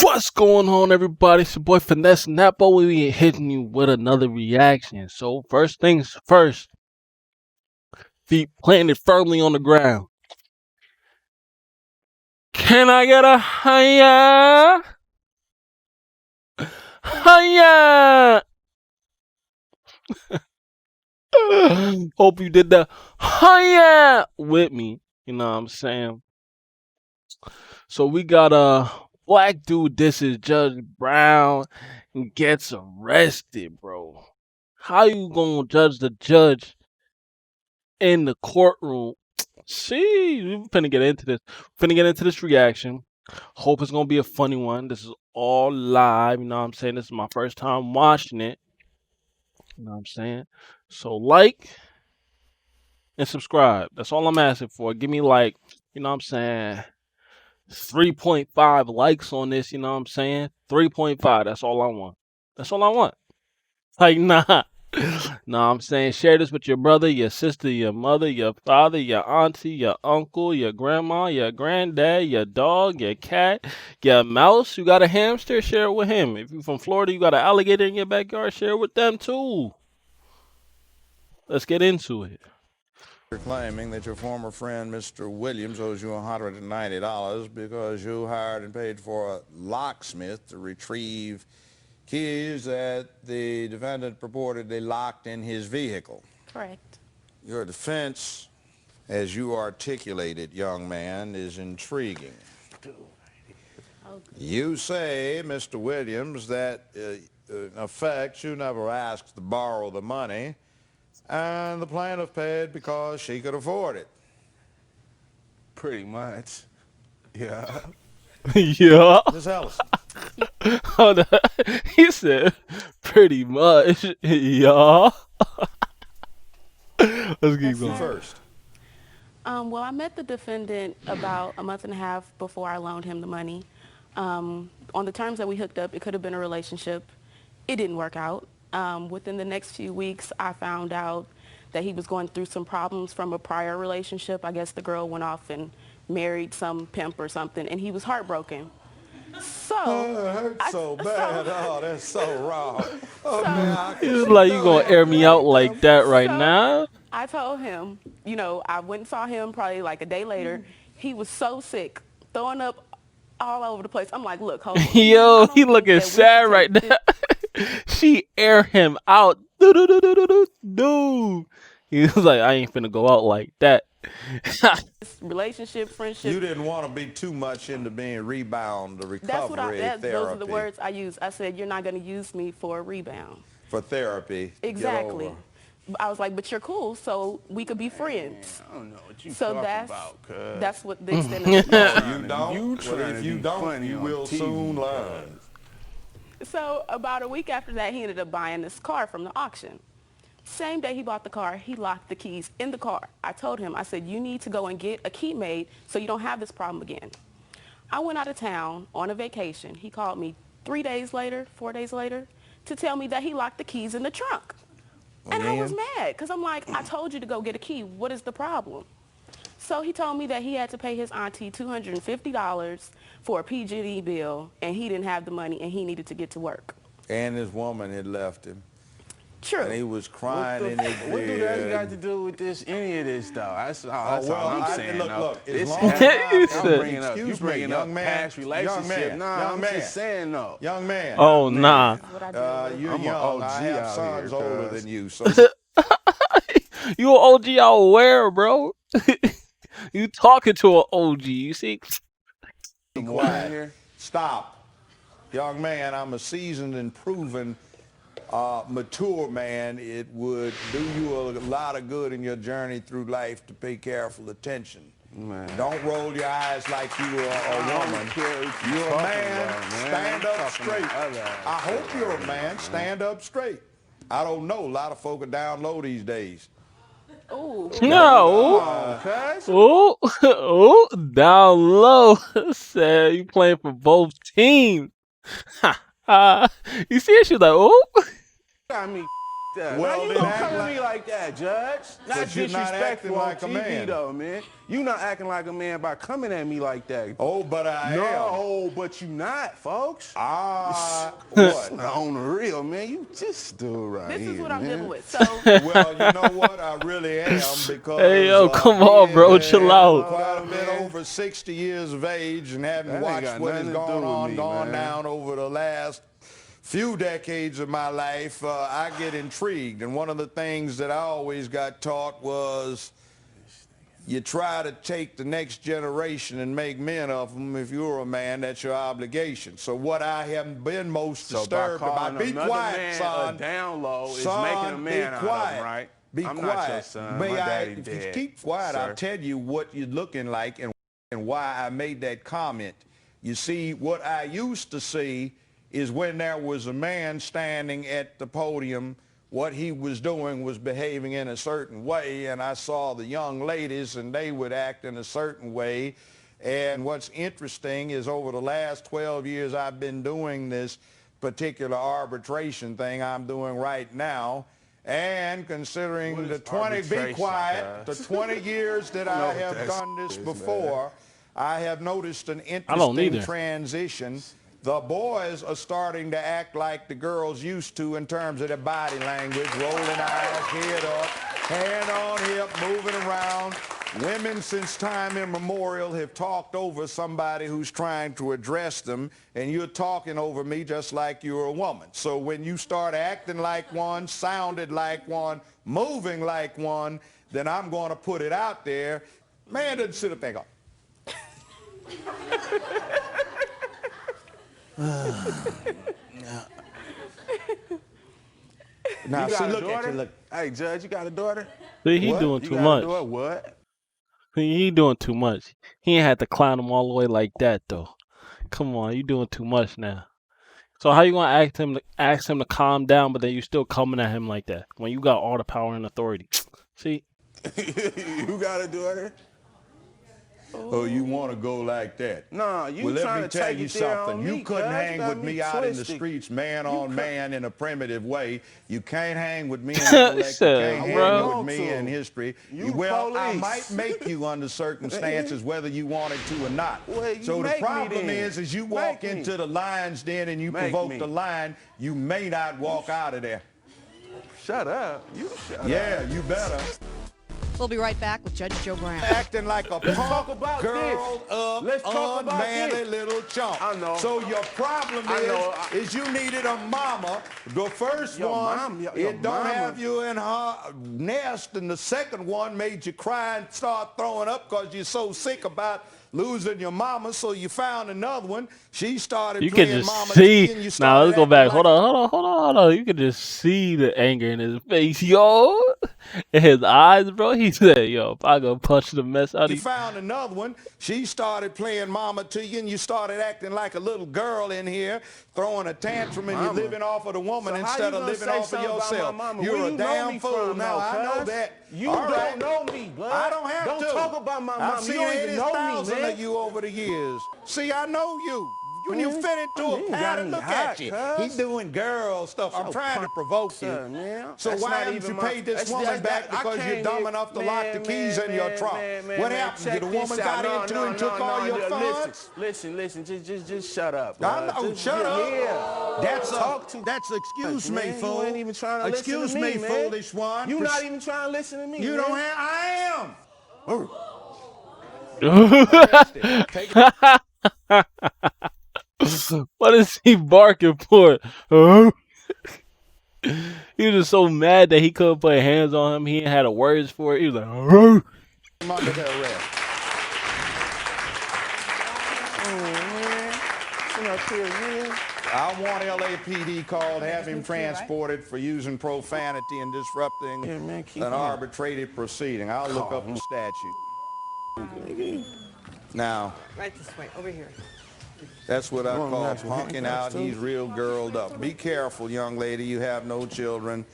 What's going on, everybody? It's your boy Finesse Napo. We be hitting you with another reaction. So first things first, feet planted firmly on the ground. Can I get a hiya? Hiya! Hope you did the hiya with me. You know what I'm saying? So we got a black dude. This is Judge Brown and gets arrested, bro. How you gonna judge the judge in the courtroom? See, we finna get into this. Finna get into this reaction. Hope it's gonna be a funny one. This is all live. You know what I'm saying? This is my first time watching it. You know what I'm saying? So like and subscribe. That's all I'm asking for. Give me like, you know what I'm saying, 3.5 likes on this. You know what I'm saying? 3.5. That's all I want. That's all I want. Like, nah. No, I'm saying share this with your brother, your sister, your mother, your father, your auntie, your uncle, your grandma, your granddad, your dog, your cat, your mouse. You got a hamster? Share it with him. If you're from Florida, you got an alligator in your backyard? Share it with them too. Let's get into it. You're claiming that your former friend, Mr. Williams, owes you $190 because you hired and paid for a locksmith to retrieve keys that the defendant purportedly locked in his vehicle. Correct. Your defense, as you articulated, young man, is intriguing. You say, Mr. Williams, that in effect you never asked to borrow the money, and the plaintiff paid because she could afford it. Pretty much. Yeah. Yeah. Ms. Ellison. Hold on. He said, pretty much. Yeah. Let's keep You going. first. Well, I met the defendant about a month and a half before I loaned him the money. On the terms that we hooked up, it could have been a relationship. It didn't work out. Within the next few weeks, I found out that he was going through some problems from a prior relationship. I guess the girl went off and married some pimp or something, and he was heartbroken. So, it hurts so bad. Oh, that's so wrong. Oh, man, It's like you gonna air me out like that right now? I told him, you know, I went and saw him probably like a day later. He was so sick, throwing up all over the place. I'm like, look, hold on. Yo, he looking sad right now. She air him out. Dude. He was like, I ain't finna go out like that. Relationship, friendship. You didn't want to be too much into being rebound, the That's what recovery therapy. those are the words I used. I said, you're not going to use me for a rebound. For therapy. Exactly. Get over. I was like, but you're cool, so we could be friends. I don't know what you So talking about, cuz. that's what the extent of it was. You don't? Well, if you don't, you will soon learn. So about a week after that, he ended up buying this car from the auction. Same day he bought the car, he locked the keys in the car. I told him, I said, you need to go and get a key made so you don't have this problem again. I went out of town on a vacation. He called me 3 days later, 4 days later, to tell me that he locked the keys in the trunk. And I was mad because I'm like, I told you to go get a key. What is the problem? So he told me that he had to pay his auntie $250 for a PG&E bill, and he didn't have the money, and he needed to get to work. And his woman had left him. True. And he was crying in his bed. What do that got to do with this? Any of this, though? That's all I'm saying. Look, as long you bringing up past relationship. Nah, I'm just saying though. Young man. Oh, nah. You're young. I have sons older than you. So You an OG out where, bro? You talking to an OG, you see? be quiet. Stop. Young man, I'm a seasoned and proven mature man. It would do you a lot of good in your journey through life to pay careful attention. Man. Don't roll your eyes like you are a woman. You're a man. Stand up straight. I hope you're a man. Stand up straight. I don't know. A lot of folk are down low these days. Ooh. No. Oh, down low. Said you playing for both teams. You see it? She's like, oh. I mean, that. Well, How you then gonna act come at like- me like that, Judge? Not But you're not acting disrespectful like a on TV, man. though, man. You not acting like a man by coming at me like that. Oh, but I am. No, but you not, folks. What? On the real, man, you just still right This here, is what I'm man. dealing with. So Well, you know what? I really am because Hey, yo, come on, bro, chill out. quite a bit over 60 years of age and having That ain't watched got what has nothing to do with me, gone man. down over the last few decades of my life, I get intrigued. And one of the things that I always got taught was you try to take the next generation and make men of them. If you're a man, that's your obligation. So what I have been most disturbed about, be quiet, son. Down low is Son, making a man be out quiet. of him, right? Be I'm quiet. not your son. May My I, daddy if dead. you keep quiet, Sir. I'll tell you what you're looking like and why I made that comment. You see, what I used to see is when there was a man standing at the podium, what he was doing was behaving in a certain way, and I saw the young ladies and they would act in a certain way. And what's interesting is over the last 12 years I've been doing this particular arbitration thing I'm doing right now, and considering the 20, be quiet, the 20 years that I have done this before, I have noticed an interesting transition. The boys are starting to act like the girls used to in terms of their body language, rolling eyes, head up, hand on hip, moving around. Women since time immemorial have talked over somebody who's trying to address them, and you're talking over me just like you're a woman. So when you start acting like one, sounded like one, moving like one, then I'm going to put it out there. Man doesn't sit up there and go. Now, see, look at you. Look. Hey, Judge, you got a daughter? See, he doing too much. What? He doing too much. He ain't had to climb him all the way like that, though. Come on, you doing too much now. So how you gonna ask him to calm down, but then you still coming at him like that when you got all the power and authority? See? You got a daughter? Oh, you want to go like that? No, you well, trying let to me tell take you it there something. on You me, couldn't cuz. hang You got with me me out in the twisted. streets, man on man, in a primitive way. You can't hang with me in intellect. You can't hang bro. with me in history. You well, I police. might make you under circumstances, whether you wanted to or not. Well, you so the make me problem then. is you walk Make me. into the lion's den and you Make provoke me. the lion, you may not walk out of there. Shut up. You shut up. Yeah, you better. We'll be right back with Judge Joe Brown. Acting like a talk punk, about girl up, Let's talk about unmanly this. little chump. I know. So your problem is you needed a mama. The first Your one, mom, your it don't mama. have you in her nest, and the second one made you cry and start throwing up because you're so sick about losing your mama, so you found another one. She started You can playing just mama see. T, and you Now let's started go back. acting like Hold on. You can just see the anger in his face, yo. In his eyes, bro. He said, "Yo, if I go punch the mess out of You you." found another one. She started playing mama to you, and you started acting like a little girl in here, throwing a tantrum, and you're living off of the woman So how instead you of gonna living say off of something about yourself. my mama? You're Where a you know damn me fool. from, Now, though, I know cuz? that. You All right. don't know me, blood. I don't have Don't to. talk about my mama. I've seen You don't even know me, 80,000 man. of you over the years. See, I know you. When you fit into You a got pattern, me look hot, at you. cuz. He's doing girl stuff. I'm trying to provoke you. Man. So That's why not haven't even you my- paid this that's- woman that- back I because you're came dumb here- enough to lock the keys in your trunk? What happened? check Did the woman this out. got into and took all your funds? Listen, just shut up. I know, shut up. Yeah. That's excuse me, Man, fool. You ain't even trying to Excuse listen to me, man. foolish one. You not even trying to listen to me, You man. don't have. I am. What is he barking for? He was just so mad that he couldn't put hands on him. He ain't had the words for it. He was like, I'm under the arrest. I want LAPD called, have him transported for using profanity and disrupting an arbitrated proceeding. I'll look up the statute. Now, Right this way, over here. that's what I call punking out. He's real girled up. Be careful, young lady. You have no children.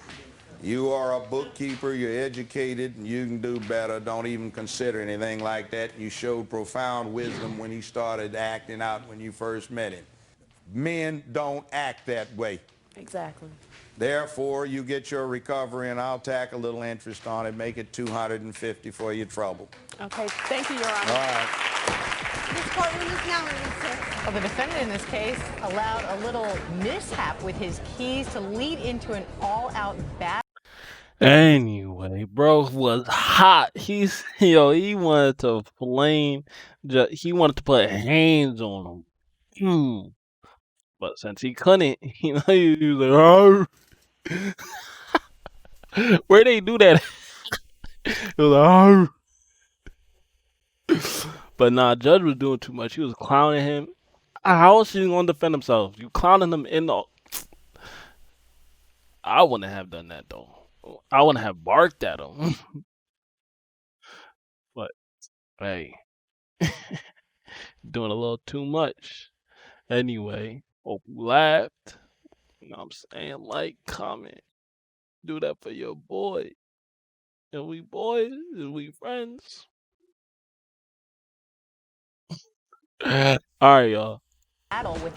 You are a bookkeeper. You're educated. And you can do better. Don't even consider anything like that. You showed profound wisdom when he started acting out when you first met him. Men don't act that way. Exactly. Therefore, you get your recovery, and I'll tack a little interest on it, make it $250 for your trouble. Okay, thank you, Your Honor. All right. This courtroom is now in recess. Well, the defendant in this case allowed a little mishap with his keys to lead into an all-out battle. Anyway, bro was hot. He wanted to flame. He wanted to put hands on him. But since he couldn't, he was like, "Oh." Where they do that? He was like, "Oh." But nah, Judge was doing too much. He was clowning him. How is he gonna defend himself? You clowning him in the. I wouldn't have done that though. I wouldn't have barked at him. But hey, doing a little too much. Anyway, hope you laughed. You know what I'm saying? Like, comment, do that for your boy. And we boys, and we friends. All right, y'all. Battle with